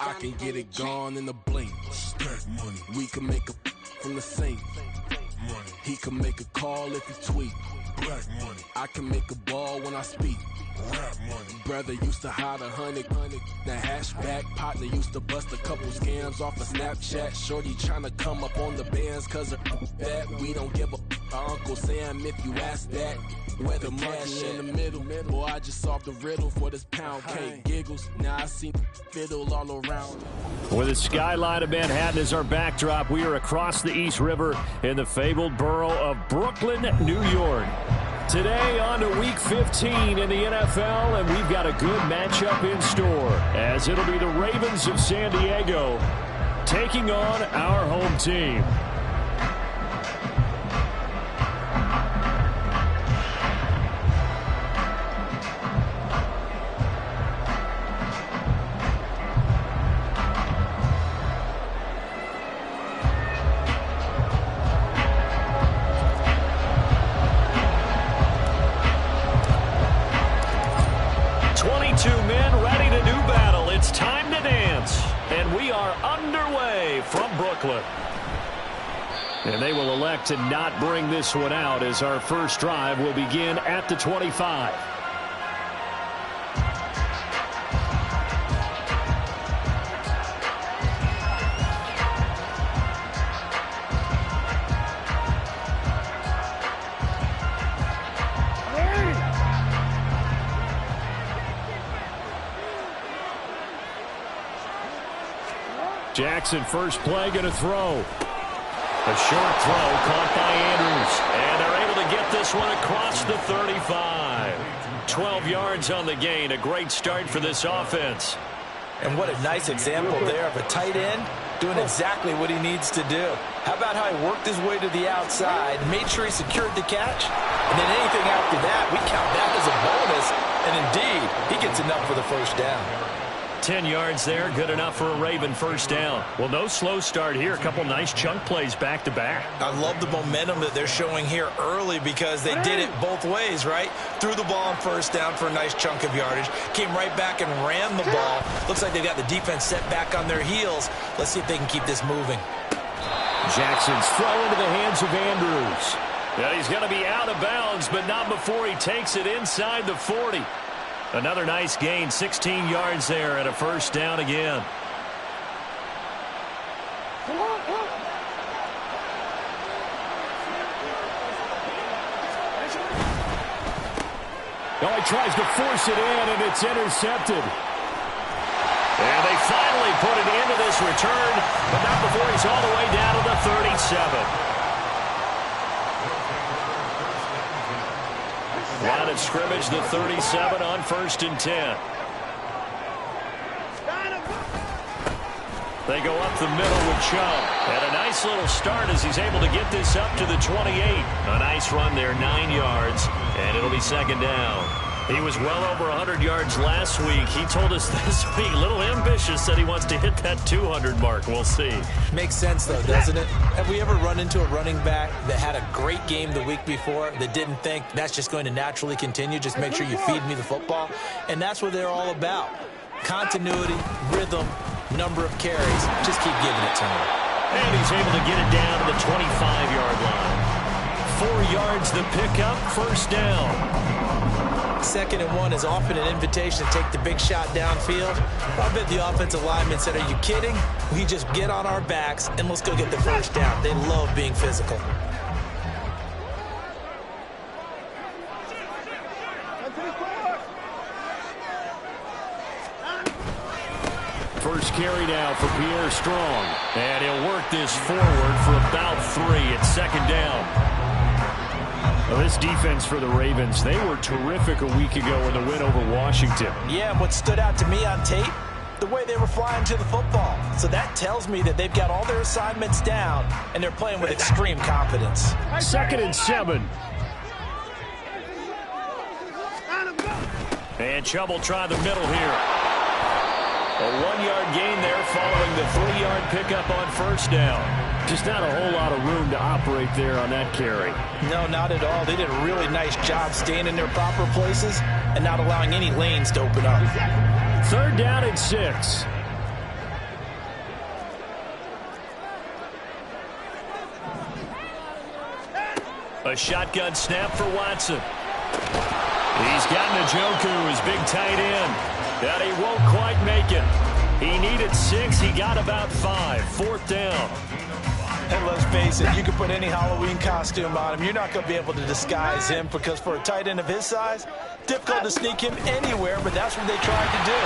I can get it gone in a blink. Stack money. We can make a from the sink. Money. He can make a call if he tweet. Black money. I can make a ball when I speak. Rap money. Brother used to hide 100. The hashback partner used to bust a couple scams off of Snapchat. Shorty tryna come up on the bands cause of that. We don't give a Uncle Sam if you ask that. Where the money in the middle. Boy, I just solved the riddle for this pound cake. Giggles, now I see fiddle all around. With the skyline of Manhattan as our backdrop, we are across the East River in the fabled borough of Brooklyn, New York. Today on to Week 15 in the NFL, and we've got a good matchup in store, as it'll be the Ravens of San Diego taking on our home team. And they will elect to not bring this one out as our first drive will begin at the 25. Jackson, first play, going to throw. A short throw caught by Andrews. And they're able to get this one across the 35. 12 yards on the gain. A great start for this offense. And what a nice example there of a tight end doing exactly what he needs to do. How about how he worked his way to the outside, made sure he secured the catch, and then anything after that, we count that as a bonus. And indeed, he gets enough for the first down. 10 yards there, good enough for a Raven first down. Well, no slow start here. A couple nice chunk plays back-to-back. I love the momentum that they're showing here early because they did it both ways, right? Threw the ball on first down for a nice chunk of yardage, came right back and ran the ball. Looks like they've got the defense set back on their heels. Let's see if they can keep this moving. Jackson's throw into the hands of Andrews. Yeah, he's going to be out of bounds, but not before he takes it inside the 40. Another nice gain, 16 yards there and a first down again. Oh, he tries to force it in, and it's intercepted. And they finally put it into this return, but not before he's all the way down to the 37. Line of scrimmage, the 37 on 1st and 10. They go up the middle with Chubb. And a nice little start as he's able to get this up to the 28. A nice run there, 9 yards, and it'll be second down. He was well over 100 yards last week. He told us this week, a little ambitious, said he wants to hit that 200 mark. We'll see. Makes sense, though, doesn't it? Have we ever run into a running back that had a great game the week before that didn't think that's just going to naturally continue? Just make sure you feed me the football. And that's what they're all about. Continuity, rhythm, number of carries. Just keep giving it to him. And he's able to get it down to the 25-yard line. 4 yards the pickup, first down. 2nd and 1 is often an invitation to take the big shot downfield. I bet the offensive lineman said, are you kidding? We just get on our backs and let's go get the first down. They love being physical. First carry now for Pierre Strong. And he'll work this forward for about 3 at 2nd down. Well, this defense for the Ravens, they were terrific a week ago in the win over Washington. Yeah, what stood out to me on tape, the way they were flying to the football. So that tells me that they've got all their assignments down, and they're playing with extreme confidence. 2nd and 7. And Chubb will try the middle here. A 1-yard gain there following the 3-yard pickup on first down. Just not a whole lot of room to operate there on that carry. No, not at all. They did a really nice job staying in their proper places and not allowing any lanes to open up. 3rd down and 6. A shotgun snap for Watson. He's got Njoku, his big tight end. But he won't quite make it. He needed 6. He got about 5. 4th down. And let's face it, you can put any Halloween costume on him. You're not going to be able to disguise him because for a tight end of his size, difficult to sneak him anywhere, but that's what they tried to do.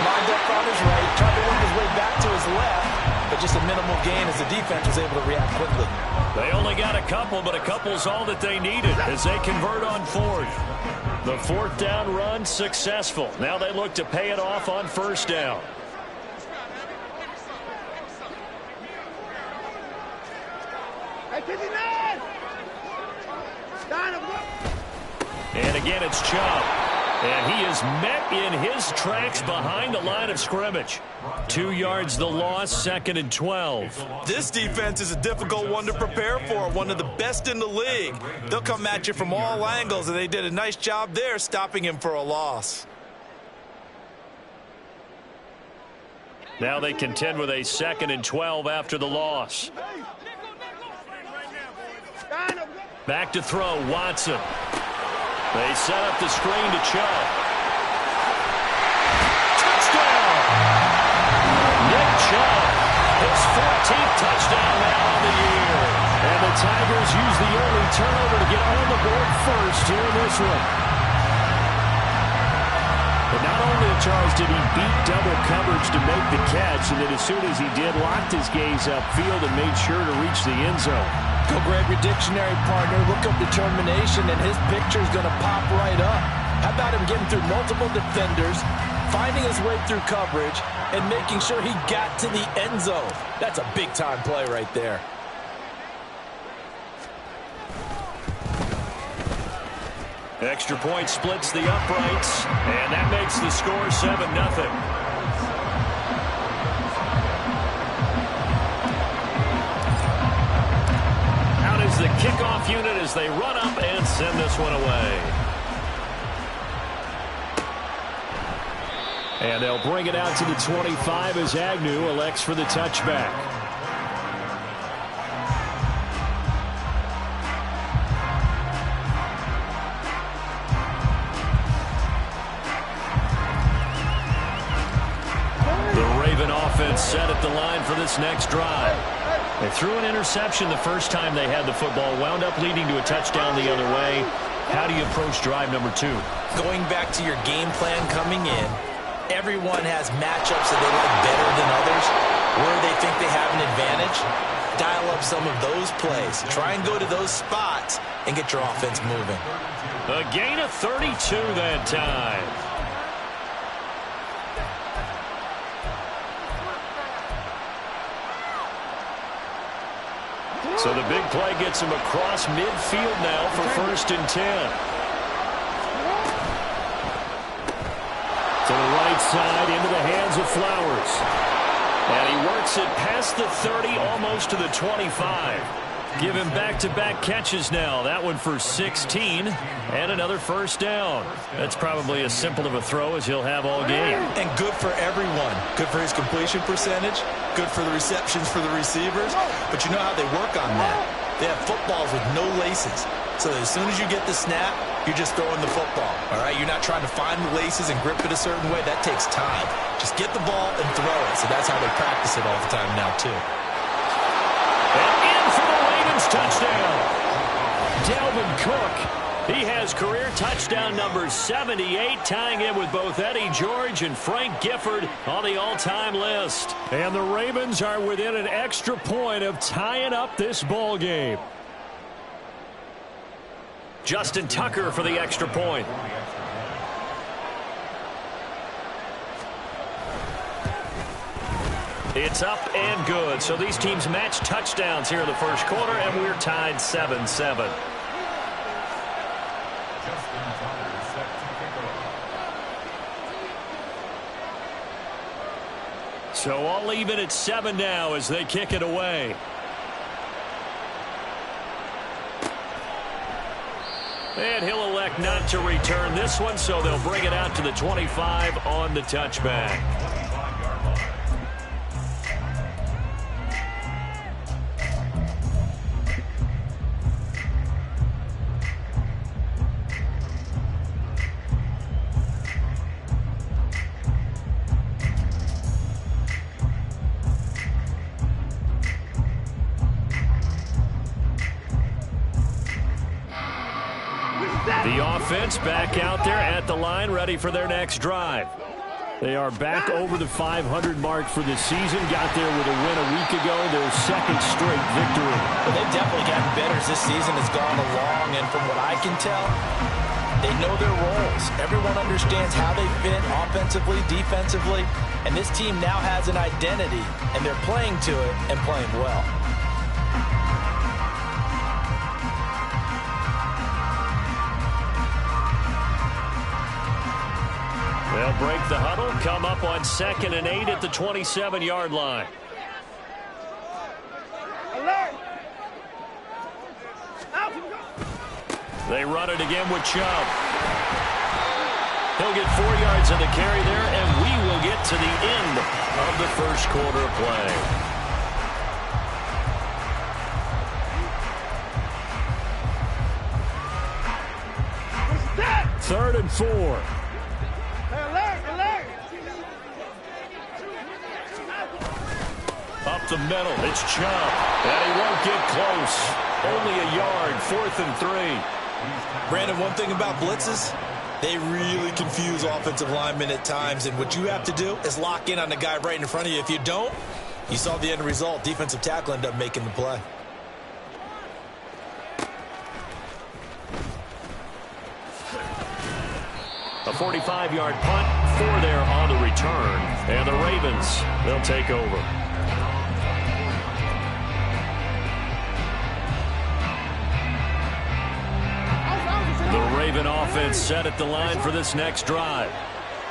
Lined up on his right, tried to work his way back to his left, but just a minimal gain as the defense was able to react quickly. They only got a couple, but a couple's all that they needed as they convert on 4th. The 4th down run successful. Now they look to pay it off on 1st down. And again, it's Chubb. And he is met in his tracks behind the line of scrimmage. 2 yards the loss, 2nd and 12. This defense is a difficult one to prepare for, one of the best in the league. They'll come at you from all angles, and they did a nice job there stopping him for a loss. Now they contend with a 2nd and 12 after the loss. Back to throw, Watson. They set up the screen to Chubb. Touchdown! Nick Chubb, his 14th touchdown now on the year. And the Tigers use the early turnover to get on the board first here in this one. But not only, Charles, did he beat double coverage to make the catch, and then as soon as he did, locked his gaze upfield and made sure to reach the end zone. Go grab your dictionary, partner. Look up determination, and his picture's going to pop right up. How about him getting through multiple defenders, finding his way through coverage, and making sure he got to the end zone? That's a big-time play right there. Extra point splits the uprights, and that makes the score 7-0. The kickoff unit as they run up and send this one away. And they'll bring it out to the 25 as Agnew elects for the touchback. The Raven offense set at the line for this next drive. They threw an interception the first time they had the football, wound up leading to a touchdown the other way. How do you approach drive number 2? Going back to your game plan coming in, everyone has matchups that they like better than others. Where they think they have an advantage, dial up some of those plays. Try and go to those spots and get your offense moving. A gain of 32 that time. So the big play gets him across midfield now for 1st and 10. To the right side, into the hands of Flowers. And he works it past the 30, almost to the 25. Give him back-to-back catches now. That one for 16, and another 1st down. That's probably as simple of a throw as he'll have all game. And good for everyone. Good for his completion percentage. Good for the receptions for the receivers. But you know how they work on that. They have footballs with no laces. So as soon as you get the snap, you're just throwing the football. All right? You're not trying to find the laces and grip it a certain way. That takes time. Just get the ball and throw it. So that's how they practice it all the time now, too. And in for the Ravens touchdown. Dalvin Cook. He has career touchdown number 78, tying in with both Eddie George and Frank Gifford on the all-time list. And the Ravens are within an extra point of tying up this ball game. Justin Tucker for the extra point. It's up and good. So these teams match touchdowns here in the first quarter, and we're tied 7-7. So all even at 7 now as they kick it away. And he'll elect not to return this one, so they'll bring it out to the 25 on the touchback. The offense back out there at the line, ready for their next drive. They are back over the 500 mark for the season. Got there with a win a week ago, their second straight victory. Well, they've definitely gotten better as this season has gone along, and from what I can tell, they know their roles. Everyone understands how they fit offensively, defensively, and this team now has an identity, and they're playing to it and playing well. They'll break the huddle, come up on 2nd and 8 at the 27-yard line. They run it again with Chubb. He'll get 4 yards on the carry there, and we will get to the end of the first quarter of play. Third and 4. Up the middle, it's Chubb, and he won't get close. Only a yard, 4th and 3. Brandon, one thing about blitzes, they really confuse offensive linemen at times, and what you have to do is lock in on the guy right in front of you. If you don't, you saw the end result. Defensive tackle ended up making the play. A 45-yard punt, 4 there on the return, and the Ravens, they'll take over. The Raven offense set at the line for this next drive.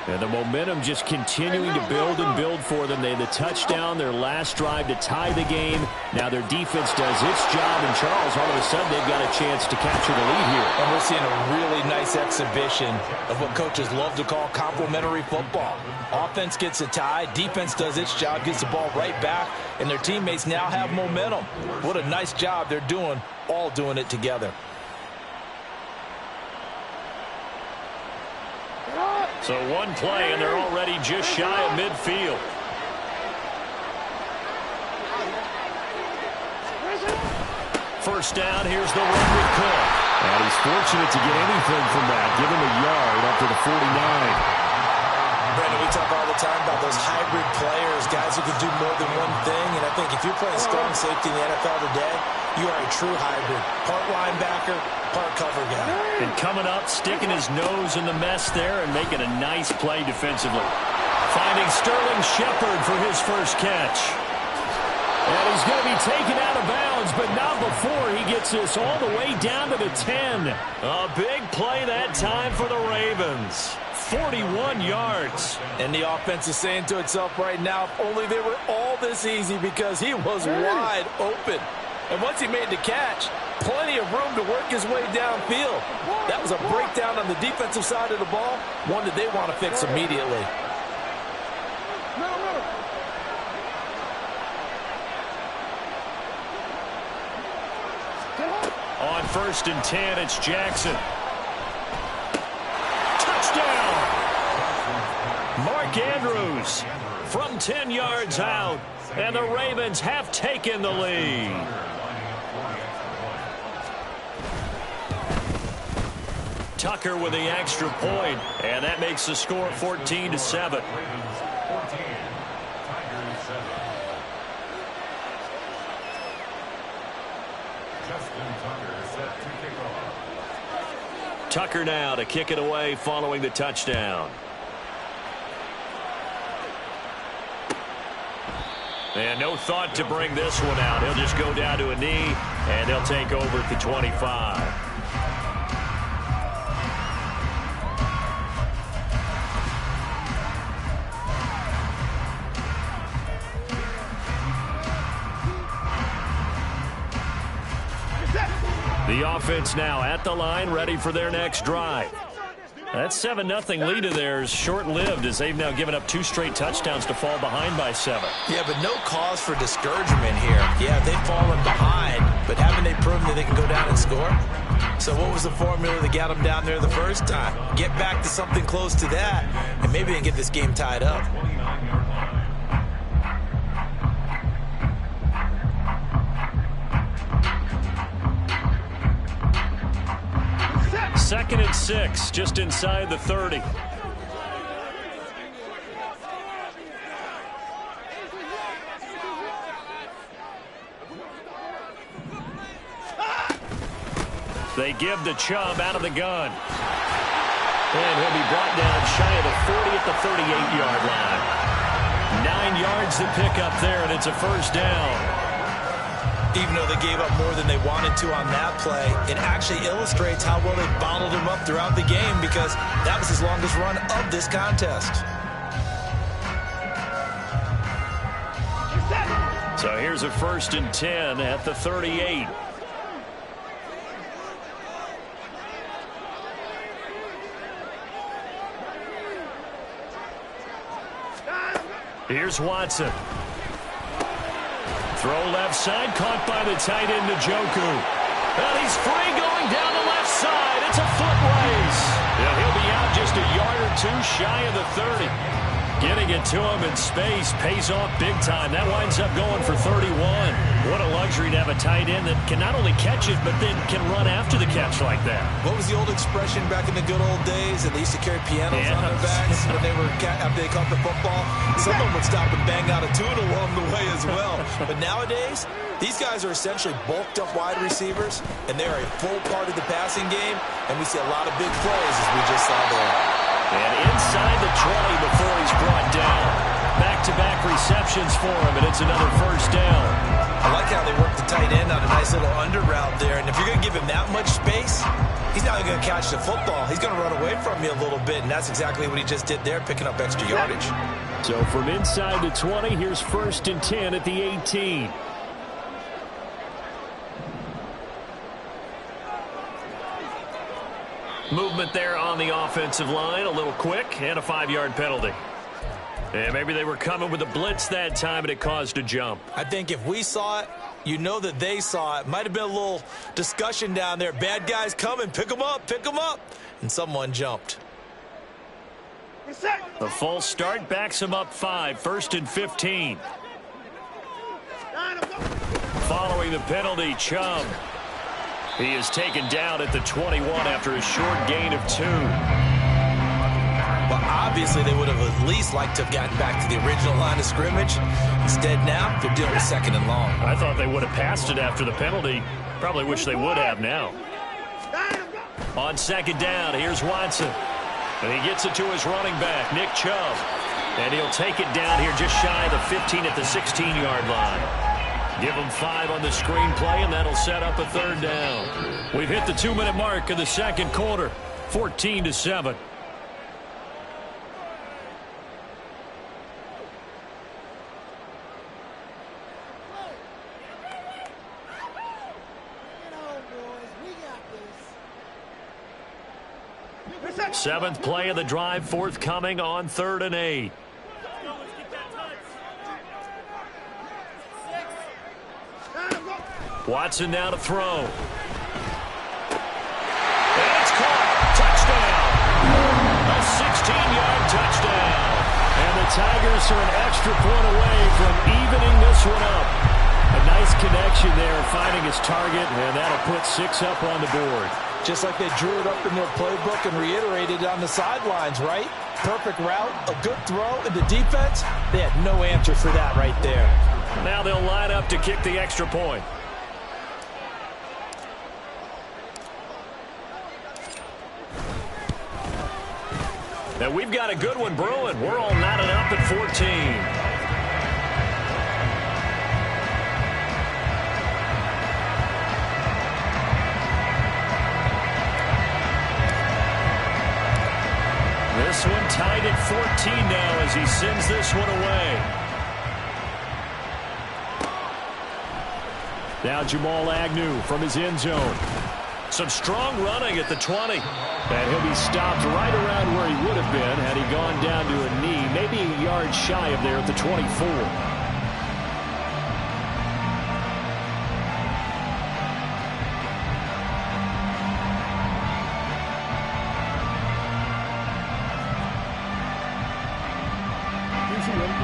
And the momentum just continuing to build and build for them. They had the touchdown, their last drive to tie the game. Now their defense does its job, and Charles, all of a sudden, they've got a chance to capture the lead here. And we're seeing a really nice exhibition of what coaches love to call complementary football. Offense gets a tie, defense does its job, gets the ball right back, and their teammates now have momentum. What a nice job they're doing, all doing it together. So one play, and they're already just shy of midfield. First down, here's the run with Cook. And he's fortunate to get anything from that. Give him a yard up to the 49. Brandon, we talk all the time about those hybrid players, guys who can do more than one thing. And I think if you're playing strong safety in the NFL today, you are a true hybrid. Part linebacker, part cover guy. And coming up, sticking his nose in the mess there and making a nice play defensively. Finding Sterling Shepard for his first catch. And he's going to be taken out of bounds, but not before he gets this all the way down to the 10. A big play that time for the Ravens. 41 yards. And the offense is saying to itself right now, if only they were all this easy, because he was wide open. And once he made the catch, plenty of room to work his way downfield. That was a breakdown on the defensive side of the ball, one that they want to fix immediately. On 1st and 10, it's Jackson. Touchdown! Mark Andrews from 10 yards out, and the Ravens have taken the lead. Tucker with the extra point, and that makes the score 14-7. Tucker now to kick it away following the touchdown. And no thought to bring this one out. He'll just go down to a knee, and they'll take over at the 25. The offense now at the line, ready for their next drive. That 7-0 lead of theirs short-lived, as they've now given up 2 straight touchdowns to fall behind by 7. Yeah, but no cause for discouragement here. Yeah, they've fallen behind, but haven't they proven that they can go down and score? So what was the formula that got them down there the first time? Get back to something close to that, and maybe they can get this game tied up. 2nd and 6, just inside the 30. They give to Chubb out of the gun. And he'll be brought down shy of the 40 at the 38-yard line. 9 yards to pick up there, and it's a first down. Even though they gave up more than they wanted to on that play, it actually illustrates how well they bottled him up throughout the game, because that was his longest run of this contest. So here's a 1st and 10 at the 38. Here's Watson. Throw left side, caught by the tight end Njoku. And he's free going down the left side. It's a foot race. And he'll be out just a yard or two shy of the 30. Getting it to him in space pays off big time. That winds up going for 31. What a luxury to have a tight end that can not only catch it, but then can run after the catch like that. What was the old expression back in the good old days? And they used to carry pianos on their backs when they were after they caught the football. Someone would stop and bang out a tune along the way as well. But nowadays, these guys are essentially bulked up wide receivers, and they're a full part of the passing game. And we see a lot of big plays, as we just saw there. And inside the 20 before he's brought down. Back-to-back receptions for him, and it's another first down. I like how they work the tight end on a nice little under route there. And if you're going to give him that much space, he's not going to catch the football. He's going to run away from you a little bit, and that's exactly what he just did there, picking up extra yardage. So from inside the 20, here's 1st and 10 at the 18. Movement there on the offensive line, a little quick, and a 5-yard penalty. And maybe they were coming with a blitz that time, and it caused a jump. I think if we saw it, you know that they saw it. Might have been a little discussion down there. Bad guys coming, pick them up, pick them up. And someone jumped. The full start backs him up 5, 1st and 15. Following the penalty, Chubb. He is taken down at the 21 after a short gain of 2. Well, obviously they would have at least liked to have gotten back to the original line of scrimmage. Instead now, they're dealing with 2nd and long. I thought they would have passed it after the penalty. Probably wish they would have now. On 2nd down, here's Watson. And he gets it to his running back, Nick Chubb. And he'll take it down here just shy of the 15 at the 16-yard line. Give him 5 on the screenplay, and that'll set up a 3rd down. We've hit the 2-minute mark in the 2nd quarter, 14-7. Seventh play of the drive forthcoming on 3rd and 8. Watson now to throw. And it's caught. Touchdown. A 16-yard touchdown. And the Tigers are an extra point away from evening this one up. A nice connection there, finding his target, and that'll put 6 up on the board. Just like they drew it up in their playbook and reiterated on the sidelines, right? Perfect route, a good throw, and the defense, they had no answer for that right there. Now they'll line up to kick the extra point. Now we've got a good one brewing. We're all knotted up at 14. This one tied at 14 now as he sends this one away. Now Jamal Agnew from his end zone. Some strong running at the 20. And he'll be stopped right around where he would have been had he gone down to a knee, maybe a yard shy of there at the 24.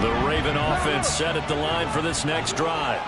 The Raven offense set at the line for this next drive.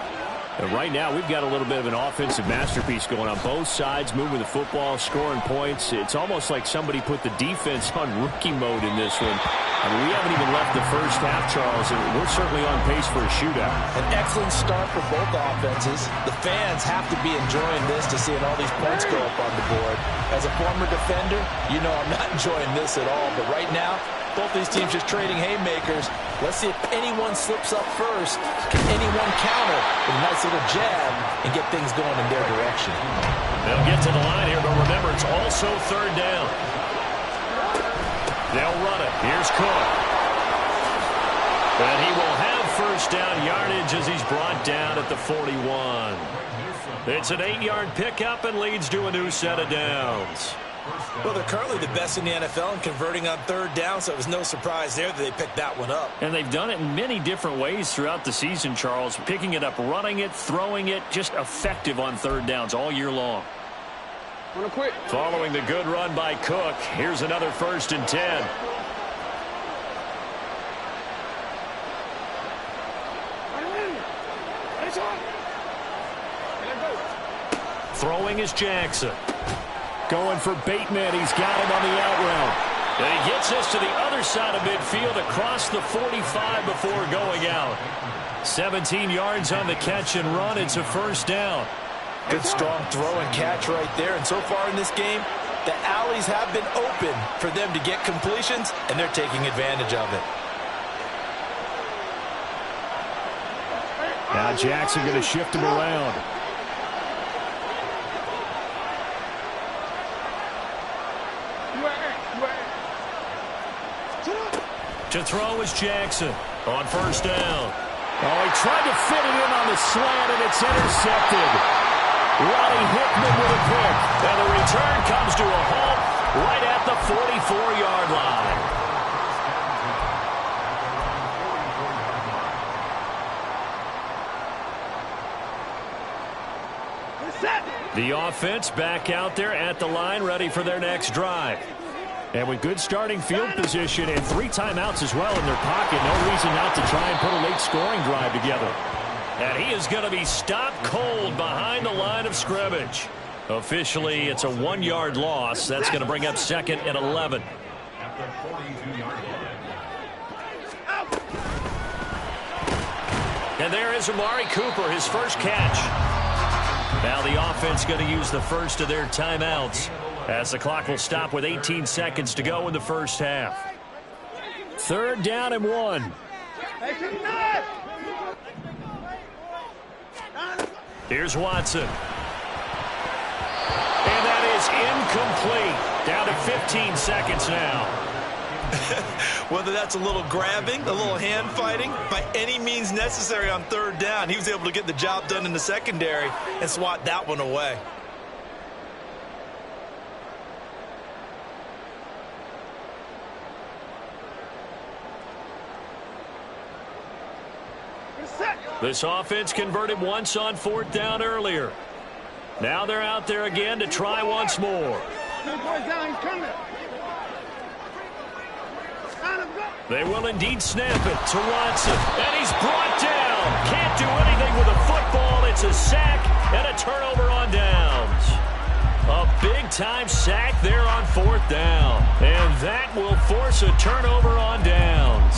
And right now, we've got a little bit of an offensive masterpiece going on both sides, moving the football, scoring points. It's almost like somebody put the defense on rookie mode in this one. I mean, we haven't even left the first half, Charles, and we're certainly on pace for a shootout. An excellent start for both offenses. The fans have to be enjoying this to seeing all these points go up on the board. As a former defender, you know I'm not enjoying this at all. But right now, both these teams just trading haymakers. Let's see if anyone slips up first. Can anyone counter with a nice little jab and get things going in their direction? They'll get to the line here, but remember, it's also third down. They'll run it. Here's Cook. And he will have first down yardage as he's brought down at the 41. It's an 8-yard pickup and leads to a new set of downs. Well, they're currently the best in the NFL in converting on third down, so it was no surprise there that they picked that one up. And they've done it in many different ways throughout the season, Charles. Picking it up, running it, throwing it, just effective on third downs all year long. Following the good run by Cook, here's another 1st and 10. Throwing is Jackson. Going for Bateman. He's got him on the out route. And he gets us to the other side of midfield across the 45 before going out. 17 yards on the catch and run. It's a first down. Good strong throw and catch right there. And so far in this game, the alleys have been open for them to get completions, and they're taking advantage of it. Now Jackson going to shift him around. To throw is Jackson on first down. Oh, he tried to fit it in on the slant, and it's intercepted. Ronnie Hickman with a pick. And the return comes to a halt right at the 44-yard line. The offense back out there at the line, ready for their next drive. And with good starting field position and 3 timeouts as well in their pocket, no reason not to try and put a late scoring drive together. And he is going to be stopped cold behind the line of scrimmage. Officially, it's a 1-yard loss. That's going to bring up 2nd and 11. And there is Amari Cooper, his first catch. Now the offense going to use the first of their timeouts, as the clock will stop with 18 seconds to go in the first half. 3rd down and 1. Here's Watson. And that is incomplete. Down to 15 seconds now. Whether that's a little grabbing, a little hand fighting, by any means necessary on 3rd down, he was able to get the job done in the secondary and swat that one away. This offense converted once on 4th down earlier. Now they're out there again to try once more. They will indeed snap it to Watson. And he's brought down. Can't do anything with a football. It's a sack and a turnover on downs. A big-time sack there on 4th down. And that will force a turnover on downs.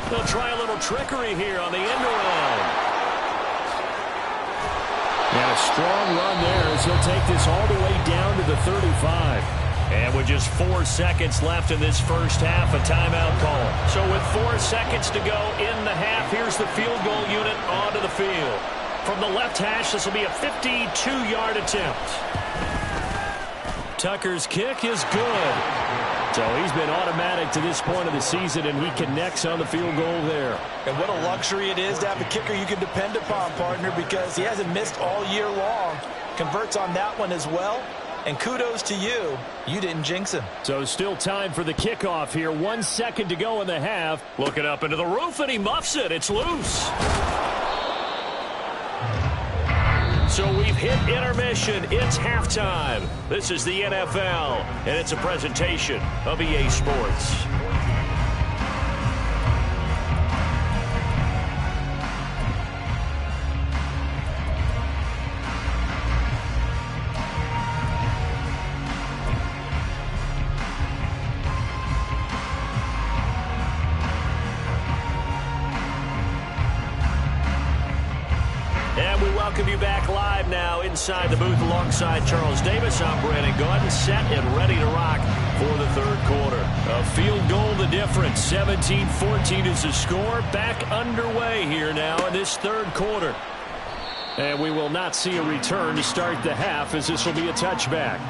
They'll try a little trickery here on the end around. And a strong run there as he'll take this all the way down to the 35. And with just 4 seconds left in this first half, a timeout call. So with 4 seconds to go in the half, here's the field goal unit onto the field. From the left hash, this will be a 52-yard attempt. Tucker's kick is good. So he's been automatic to this point of the season, and he connects on the field goal there. And what a luxury it is to have a kicker you can depend upon, partner, because he hasn't missed all year long. Converts on that one as well. And kudos to you. You didn't jinx him. So still time for the kickoff here. 1 second to go in the half. Looking up into the roof, and he muffs it. It's loose. hit intermission. It's halftime. This is the NFL, and it's a presentation of EA Sports. Welcome you back live now inside the booth alongside Charles Davis. I'm Brandon Gaudin, set and ready to rock for the third quarter. A field goal the difference. 17-14 is the score. Back underway here now in this third quarter. And we will not see a return to start the half, as this will be a touchback.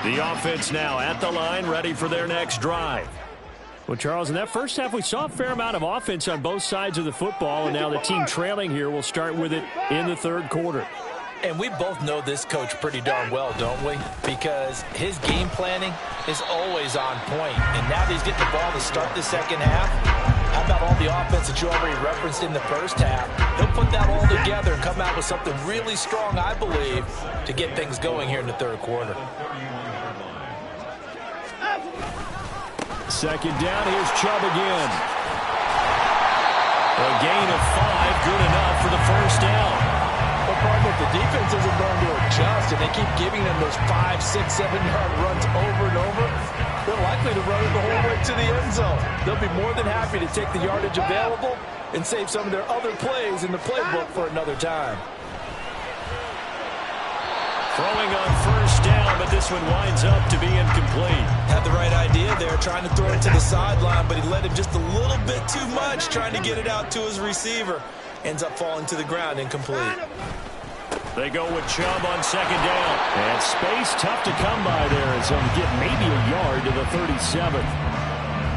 The offense now at the line, ready for their next drive. Well, Charles, in that first half, we saw a fair amount of offense on both sides of the football, and now the team trailing here will start with it in the third quarter. And we both know this coach pretty darn well, don't we? Because his game planning is always on point. And now that he's getting the ball to start the second half, how about all the offense that you already referenced in the first half? He'll put that all together and come out with something really strong, I believe, to get things going here in the third quarter. Second down, here's Chubb again. A gain of 5, good enough for the first down. The problem with the defense isn't going to adjust, and they keep giving them those 5, 6, 7-yard runs over and over. They're likely to run it the whole way to the end zone. They'll be more than happy to take the yardage available and save some of their other plays in the playbook for another time. Throwing on first down, but this one winds up to be incomplete. Had the right idea there, trying to throw it to the sideline, but he let him just a little bit too much, trying to get it out to his receiver. Ends up falling to the ground, incomplete. They go with Chubb on second down. And space tough to come by there as he'll get maybe a yard to the 37.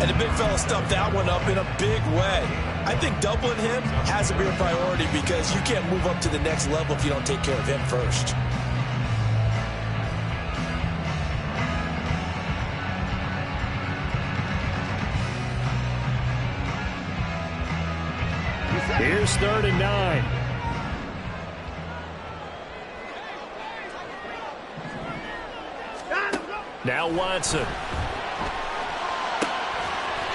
And the big fella stuffed that one up in a big way. I think doubling him has to be a priority because you can't move up to the next level if you don't take care of him first. Here's 3rd and 9. Now Watson.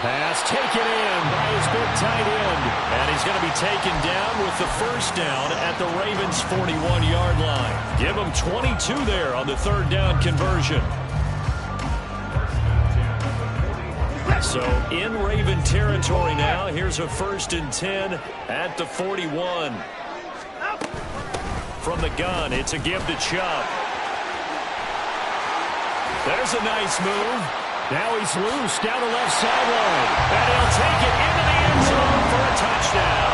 Pass taken in by his big tight end. And he's going to be taken down with the first down at the Ravens' 41-yard line. Give him 22 there on the third down conversion. So in Raven territory now. Here's a 1st and 10 at the 41. From the gun, it's a give to Chubb. There's a nice move. Now he's loose down the left sideline. And he'll take it into the end zone for a touchdown.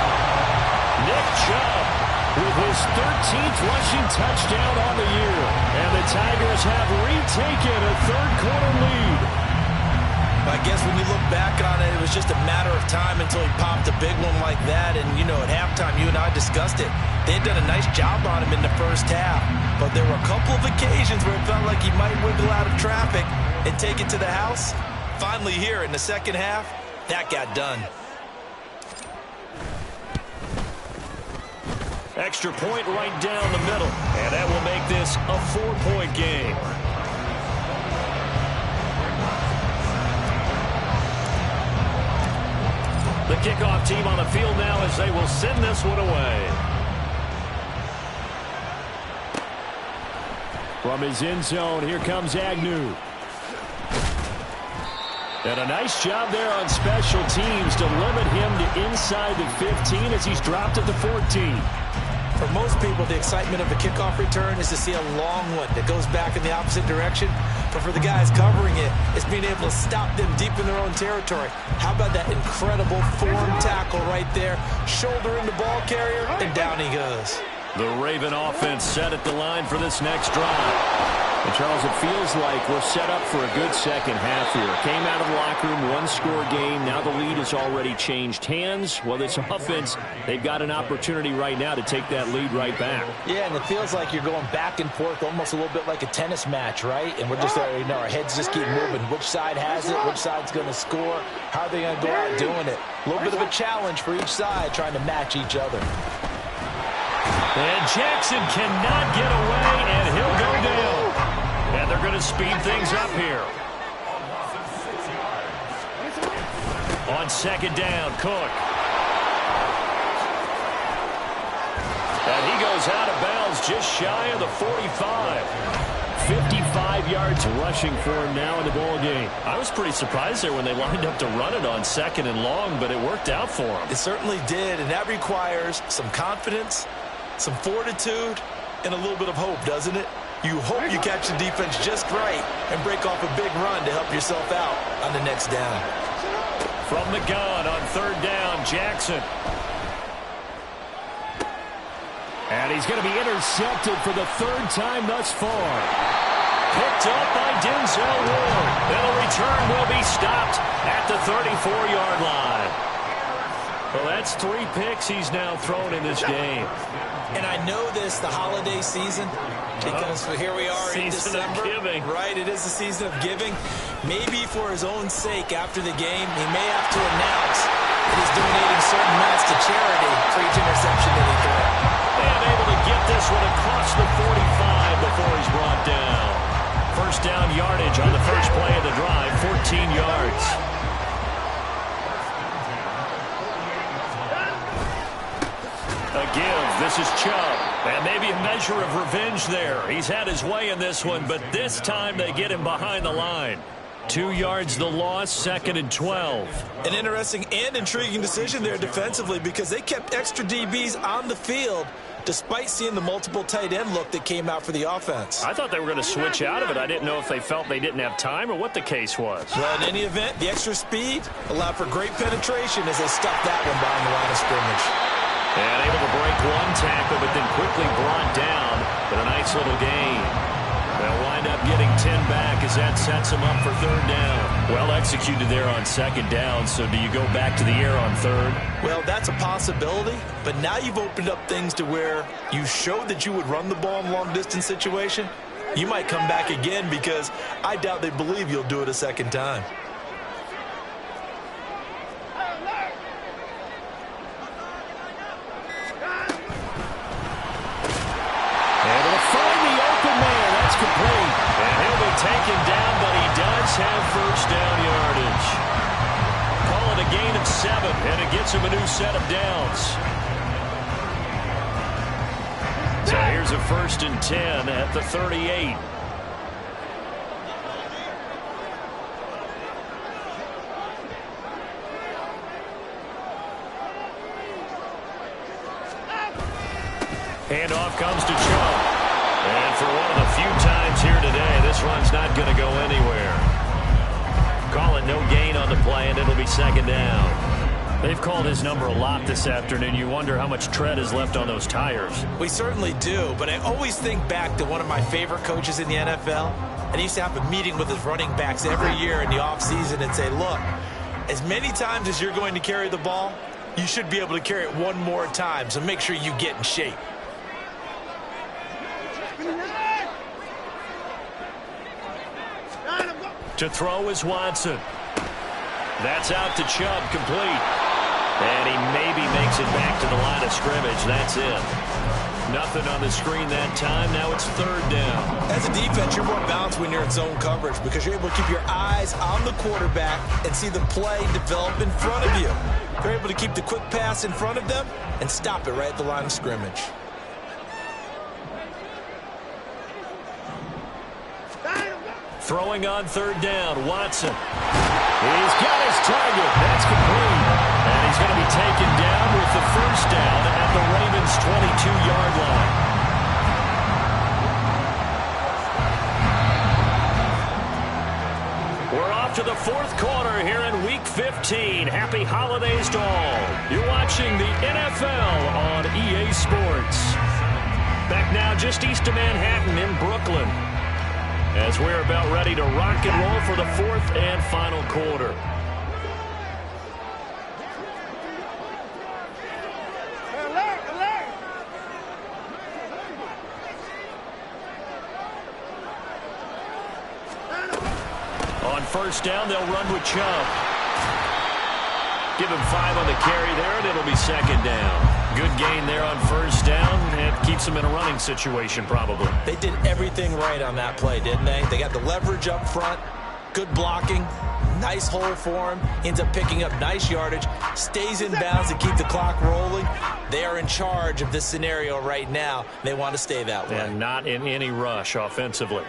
Nick Chubb with his 13th rushing touchdown on the year. And the Tigers have retaken a third quarter lead. I guess when you look back on it, it was just a matter of time until he popped a big one like that. And, you know, at halftime, you and I discussed it. They had done a nice job on him in the first half. But there were a couple of occasions where it felt like he might wiggle out of traffic and take it to the house. Finally here in the second half, that got done. Extra point right down the middle. And that will make this a 4-point game. The kickoff team on the field now as they will send this one away. From his end zone, here comes Agnew. And a nice job there on special teams to limit him to inside the 15 as he's dropped at the 14. For most people, the excitement of the kickoff return is to see a long one that goes back in the opposite direction. But for the guys covering it, it's being able to stop them deep in their own territory. How about that incredible form tackle right there? Shoulder in the ball carrier, and down he goes. The Raven offense set at the line for this next drive. And Charles, it feels like we're set up for a good second half here. Came out of the locker room, one-score game. Now the lead has already changed hands. Well, this offense, they've got an opportunity right now to take that lead right back. Yeah, and it feels like you're going back and forth, almost a little bit like a tennis match, right? And we're just there, you know, our heads just keep moving. Which side has it? Which side's going to score? How are they going to go out doing it? A little bit of a challenge for each side, trying to match each other. And Jackson cannot get away, and he'll go down. And they're going to speed things up here. On second down, Cook. And he goes out of bounds just shy of the 45. 55 yards rushing for him now in the ball game. I was pretty surprised there when they lined up to run it on second and long, but it worked out for him. It certainly did, and that requires some confidence, some fortitude, and a little bit of hope, doesn't it? You hope you catch the defense just right and break off a big run to help yourself out on the next down. From the gun on third down, Jackson. And he's going to be intercepted for the third time thus far. Picked up by Denzel Ward. And the return will be stopped at the 34-yard line. Well, that's 3 picks he's now thrown in this game. And I know this, the holiday season, because here we are in December. Season of giving. Right, it is the season of giving. Maybe for his own sake after the game, he may have to announce that he's donating certain amounts to charity for each interception that he threw. And able to get this one across the 45 before he's brought down. First down yardage on the first play of the drive, 14 yards. A give. This is Chubb. And maybe a measure of revenge there. He's had his way in this one, but this time they get him behind the line. 2 yards the loss, 2nd and 12. An interesting and intriguing decision there defensively because they kept extra DBs on the field despite seeing the multiple tight end look that came out for the offense. I thought they were going to switch out of it. I didn't know if they felt they didn't have time or what the case was. Well, in any event, the extra speed allowed for great penetration as they stuffed that one behind the line of scrimmage. And able to break one tackle, but then quickly brought down. But a nice little gain. They'll wind up getting 10 back as that sets them up for third down. Well executed there on second down, so do you go back to the air on third? Well, that's a possibility, but now you've opened up things to where you showed that you would run the ball in long-distance situation. You might come back again because I doubt they believe you'll do it a second time. Complete. And he'll be taken down, but he does have first down yardage. Call it a gain of 7, and it gets him a new set of downs. So here's a 1st and 10 at the 38. Handoff comes to Chubb. And for one of the few times here today, this run's not going to go anywhere. Call it no gain on the play, and it'll be second down. They've called his number a lot this afternoon. You wonder how much tread is left on those tires. We certainly do, but I always think back to one of my favorite coaches in the NFL. And he used to have a meeting with his running backs every year in the offseason and say, look, as many times as you're going to carry the ball, you should be able to carry it one more time, so make sure you get in shape. To throw is Watson. That's out to Chubb, complete. And he maybe makes it back to the line of scrimmage. That's it. Nothing on the screen that time. Now it's third down. As a defense, you're more balanced when you're in zone coverage because you're able to keep your eyes on the quarterback and see the play develop in front of you. You're able to keep the quick pass in front of them and stop it right at the line of scrimmage. Throwing on third down, Watson. He's got his target. That's complete. And he's going to be taken down with the first down at the Ravens' 22-yard line. We're off to the fourth quarter here in Week 15. Happy holidays to all. You're watching the NFL on EA Sports. Back now just east of Manhattan in Brooklyn, as we're about ready to rock and roll for the fourth and final quarter. On first down, they'll run with Chubb. Give him 5 on the carry there, and it'll be second down. Good gain there on first down. It keeps them in a running situation, probably. They did everything right on that play, didn't they? They got the leverage up front, good blocking, nice hole for him, ends up picking up nice yardage, stays in bounds to keep the clock rolling. They are in charge of this scenario right now. They want to stay that way. And not in any rush offensively.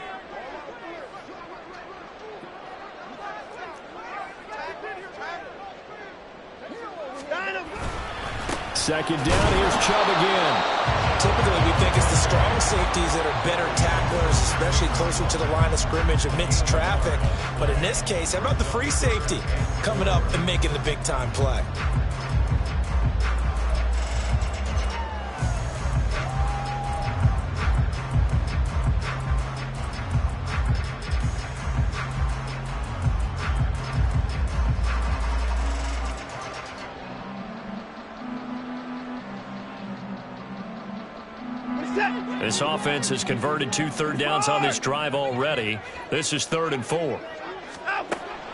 Second down, here's Chubb again. Typically, we think it's the strong safeties that are better tacklers, especially closer to the line of scrimmage amidst traffic. But in this case, how about the free safety coming up and making the big-time play? This offense has converted 2 third downs on this drive already. This is 3rd and 4.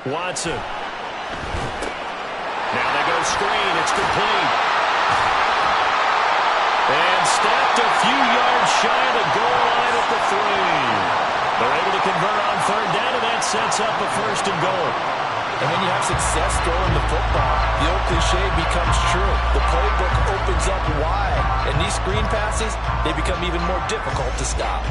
Watson. Now they go screen. It's complete. And stacked a few yards shy of the goal line at the 3. They're able to convert on 3rd down, and that sets up a 1st and goal. And when you have success throwing the football, the old cliche becomes true. The playbook opens up wide. And these screen passes, they become even more difficult to stop.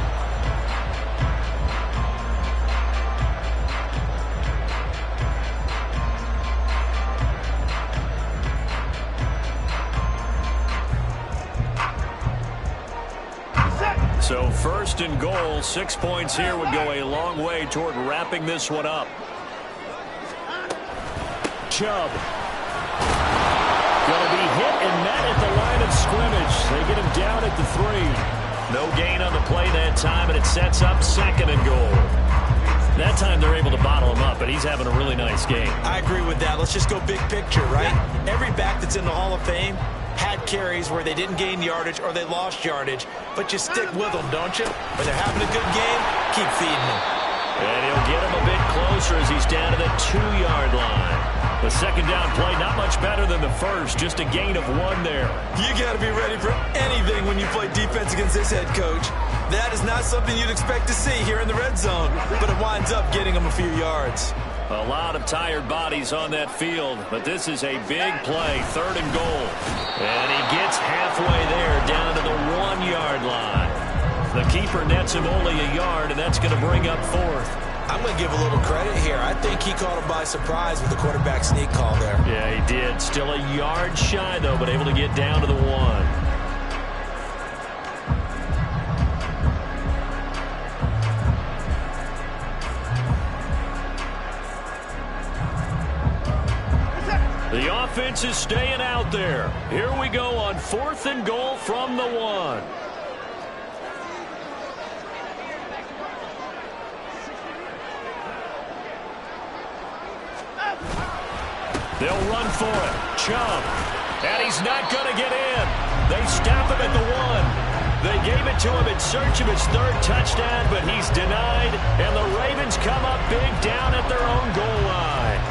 So 1st and goal, 6 points here would go a long way toward wrapping this one up. Chubb. Going to be hit and met at the line of scrimmage. They get him down at the 3. No gain on the play that time, and it sets up 2nd and goal. That time they're able to bottle him up, but he's having a really nice game. I agree with that. Let's just go big picture, right? Every back that's in the Hall of Fame had carries where they didn't gain yardage or they lost yardage, but you stick with them, don't you? When they're having a good game, keep feeding them. And he'll get him a bit closer as he's down to the 2-yard line. The second down play, not much better than the first, just a gain of 1 there. You got to be ready for anything when you play defense against this head coach. That is not something you'd expect to see here in the red zone, but it winds up getting him a few yards. A lot of tired bodies on that field, but this is a big play, 3rd and goal. And he gets halfway there, down to the 1-yard line. The keeper nets him only a yard, and that's going to bring up 4th. I'm going to give a little credit here. I think he caught him by surprise with the quarterback sneak call there. Yeah, he did. Still a yard shy, though, but able to get down to the 1. The offense is staying out there. Here we go on 4th and goal from the 1. They'll run for it. Chubb. And he's not going to get in. They stop him at the 1. They gave it to him in search of his 3rd touchdown, but he's denied. And the Ravens come up big down at their own goal line.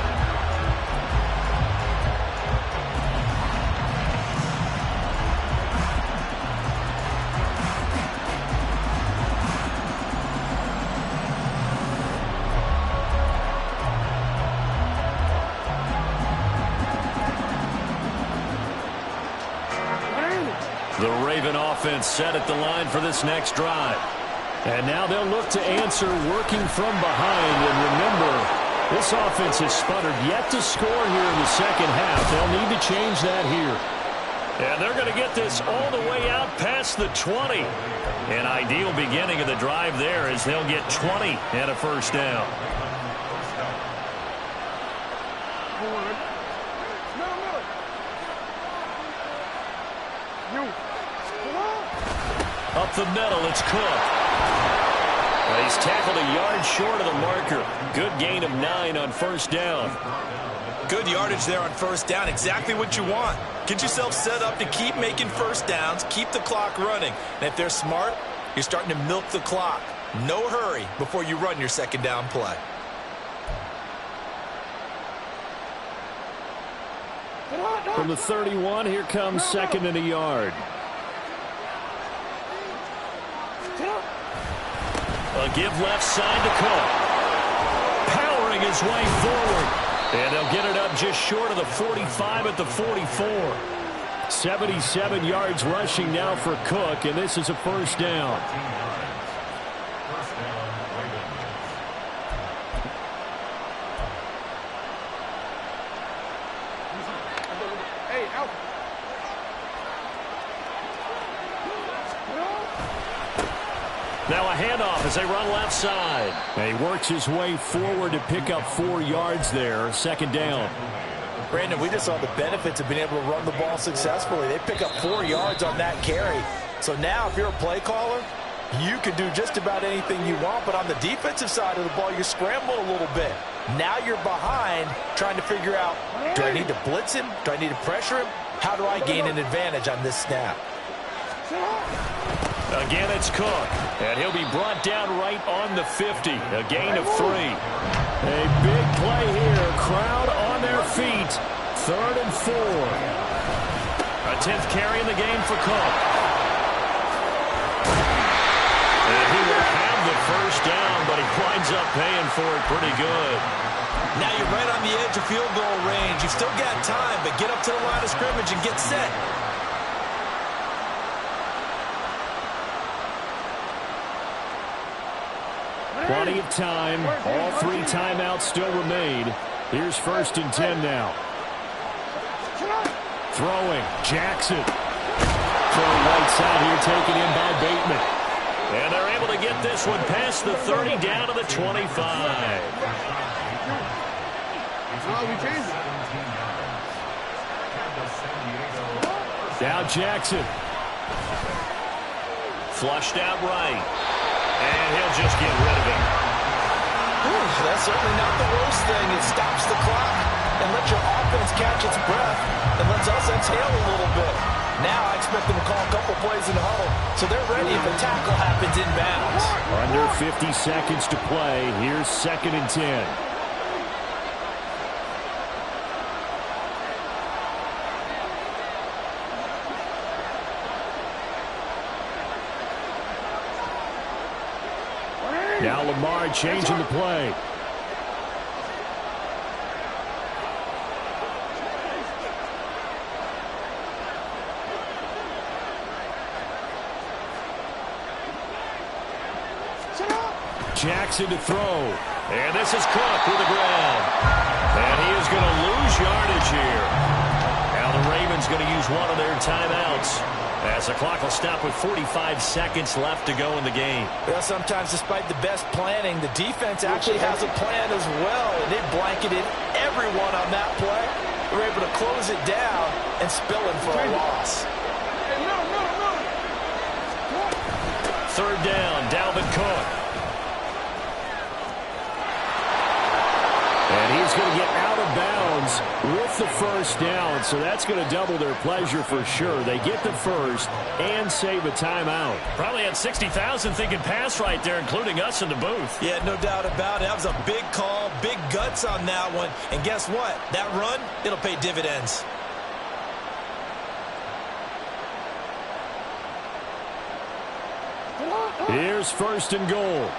The Raven offense set at the line for this next drive. And now they'll look to answer working from behind. And remember, this offense has sputtered yet to score here in the second half. They'll need to change that here. And they're going to get this all the way out past the 20. An ideal beginning of the drive there as they'll get 20 and a 1st down. Up the middle, it's Cook. He's tackled a yard short of the marker. Good gain of 9 on first down. Good yardage there on first down. Exactly what you want. Get yourself set up to keep making first downs, keep the clock running. And if they're smart, you're starting to milk the clock. No hurry before you run your second down play. From the 31, here comes second and a yard. A give left side to Cook. Powering his way forward. And they'll get it up just short of the 45 at the 44. 77 yards rushing now for Cook, and this is a first down. Now a handoff as they run left side. And he works his way forward to pick up 4 yards there. Second down. Brandon, we just saw the benefits of being able to run the ball successfully. They pick up 4 yards on that carry. So now if you're a play caller, you can do just about anything you want. But on the defensive side of the ball, you scramble a little bit. Now you're behind trying to figure out, do I need to blitz him? Do I need to pressure him? How do I gain an advantage on this snap? Again, it's Cook, and he'll be brought down right on the 50. A gain of 3. A big play here. Crowd on their feet. 3rd and 4. A 10th carry in the game for Cook. And he will have the first down, but he winds up paying for it pretty good. Now you're right on the edge of field goal range. You've still got time, but get up to the line of scrimmage and get set. Plenty of time. All 3 timeouts still remain. Here's 1st and 10 now. Throwing. Jackson. Throw right side here taken in by Bateman. And they're able to get this one past the 30 down to the 25. Now Jackson. Flushed out right. And he'll just get rid of it. That's certainly not the worst thing. It stops the clock and lets your offense catch its breath and lets us exhale a little bit. Now I expect them to call a couple plays in the huddle so they're ready if a tackle happens inbounds. Under 50 seconds to play. Here's 2nd and 10. Now Lamar changing the play. Jackson to throw. And this is Cook with the ground. And he is going to lose yardage here. Now the Ravens going to use one of their timeouts, as the clock will stop with 45 seconds left to go in the game. Well, sometimes despite the best planning, the defense actually has a plan as well, and they blanketed everyone on that play. They were able to close it down and spill it for a loss. 3rd down, Dalvin Cook. And he's going to get out of bounds with the first down, so that's going to double their pleasure for sure. They get the first and save a timeout. Probably had 60,000 thinking pass right there, including us in the booth. Yeah, no doubt about it. That was a big call, big guts on that one. And guess what? That run, it'll pay dividends. Here's 1st and goal.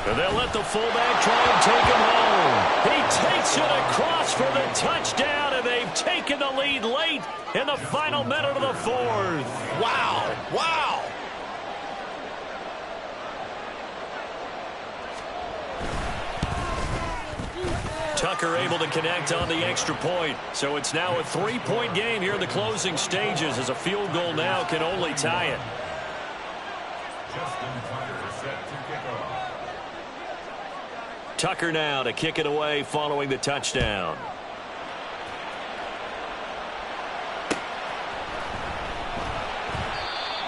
And they'll let the fullback try and take him home. He takes it across for the touchdown, and they've taken the lead late in the final minute of the 4th. Wow. Wow. Tucker able to connect on the extra point. So it's now a 3-point game here in the closing stages, as a field goal now can only tie it. Tucker now to kick it away following the touchdown.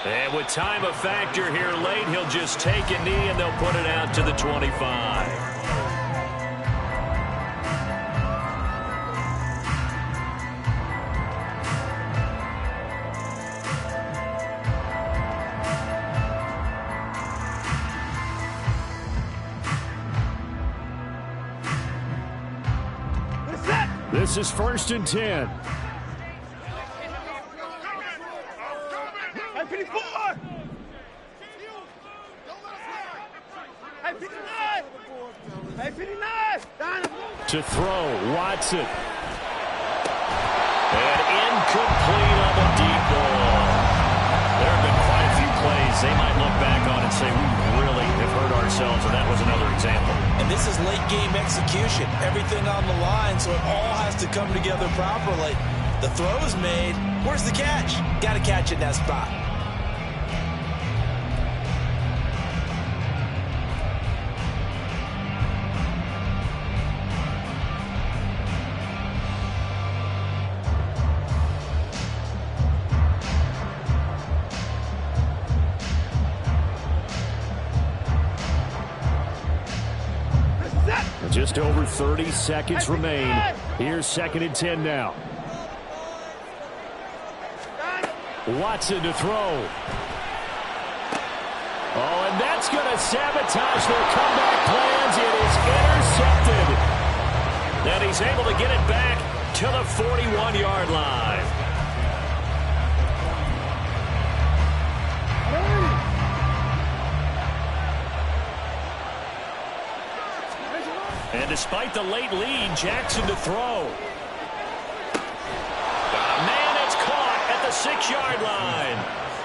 And with time a factor here late, he'll just take a knee and they'll put it out to the 25. This is 1st and 10. To throw, Watson. And incomplete on the deep ball. There have been quite a few plays they might look back on and say, we really have hurt ourselves, and that was another example. And this is late-game execution. Everything on the line, so it all has to come together properly. The throw is made. Where's the catch? Got to catch it in that spot. Just over 30 seconds remain. Here's 2nd and 10 now. Watson to throw. Oh, and that's going to sabotage their comeback plans. It is intercepted. And he's able to get it back to the 41-yard line. And despite the late lead, Jackson to throw. Man, it's caught at the 6-yard line.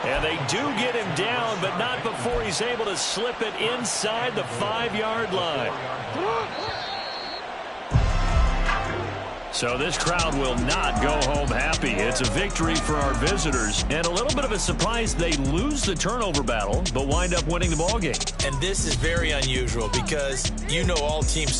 And they do get him down, but not before he's able to slip it inside the 5-yard line. So this crowd will not go home happy. It's a victory for our visitors. And a little bit of a surprise, they lose the turnover battle, but wind up winning the ballgame. And this is very unusual because you know all teams